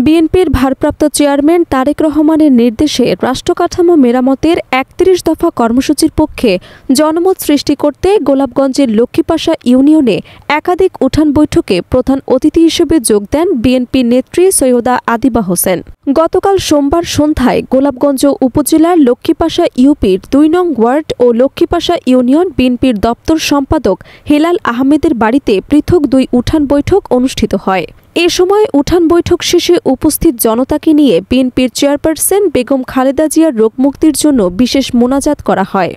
বিএনপির ভারপ্রাপ্ত চেয়ারম্যান তারেক রহমানের নির্দেশে রাষ্ট্রকাঠামো মেরামতের ৩১ দফা কর্মসূচির পক্ষে জনমত সৃষ্টি করতে গোলাপগঞ্জের লক্ষ্মীপাশা ইউনিয়নে একাধিক উঠান বৈঠকে প্রধান অতিথি হিসেবে যোগ দেন বিএনপি নেত্রী সৈয়দা আদিবা হোসেন। গতকাল সোমবার সন্ধ্যায় গোলাপগঞ্জ উপজেলার লক্ষ্মীপাশা ইউপির ২ নং ওয়ার্ড ও লক্ষ্মীপাশা ইউনিয়ন বিএনপির দপ্তর সম্পাদক হেলাল আহমেদের বাড়িতে পৃথক ২ উঠান বৈঠক অনুষ্ঠিত হয়। এ সময় উঠান বৈঠক শেষে উপস্থিত জনতাকে নিয়ে বিএনপির চেয়ারপারসন বেগম খালেদা জিয়ার রোগমুক্তির জন্য বিশেষ মোনাজাত করা হয়।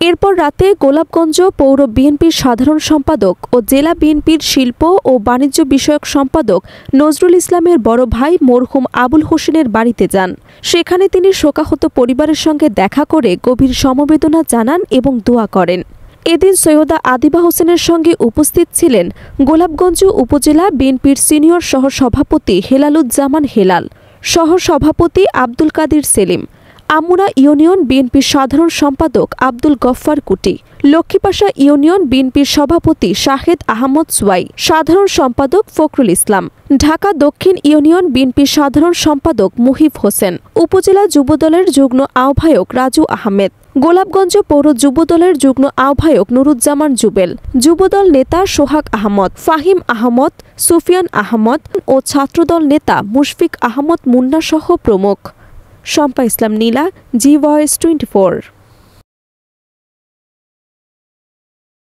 এরপর রাতে গোলাপগঞ্জ পৌর বিএনপির সাধারণ সম্পাদক ও জেলা বিএনপির শিল্প ও বাণিজ্য বিষয়ক সম্পাদক নজরুল ইসলামের বড় ভাই মরহুম আবুল হোসেনের বাড়িতে যান। সেখানে তিনি শোকাহত পরিবারের সঙ্গে দেখা করে গভীর সমবেদনা জানান এবং দোয়া করেন। এদিন সৈয়দা আদিবা হোসেনের সঙ্গে উপস্থিত ছিলেন গোলাপগঞ্জ উপজেলা বিএনপির সিনিয়র সহসভাপতি হেলালুজ্জামান হেলাল, সহসভাপতি আব্দুল কাদির সেলিম, আমুরা ইউনিয়ন বিএনপির সাধারণ সম্পাদক আব্দুল গফফার কুটি, লক্ষ্মীপাশা ইউনিয়ন বিএনপির সভাপতি শাহেদ আহমদ সুয়াই, সাধারণ সম্পাদক ফখরুল ইসলাম, ঢাকা দক্ষিণ ইউনিয়ন বিএনপির সাধারণ সম্পাদক মুহিব হোসেন, উপজেলা যুবদলের যুগ্ম আহ্বায়ক রাজু আহমেদ, গোলাপগঞ্জ পৌর যুবদলের যুগ্ম আহ্বায়ক নুরুজ্জামান জুবেল, যুবদল নেতা সোহাগ আহমদ, ফাহিম আহমদ, সুফিয়ান আহমদ ও ছাত্রদল নেতা মুশফিক আহমদ মুন্না সহ প্রমুখ। শম্পা ইসলাম নীলা, জি ভয়েস 24।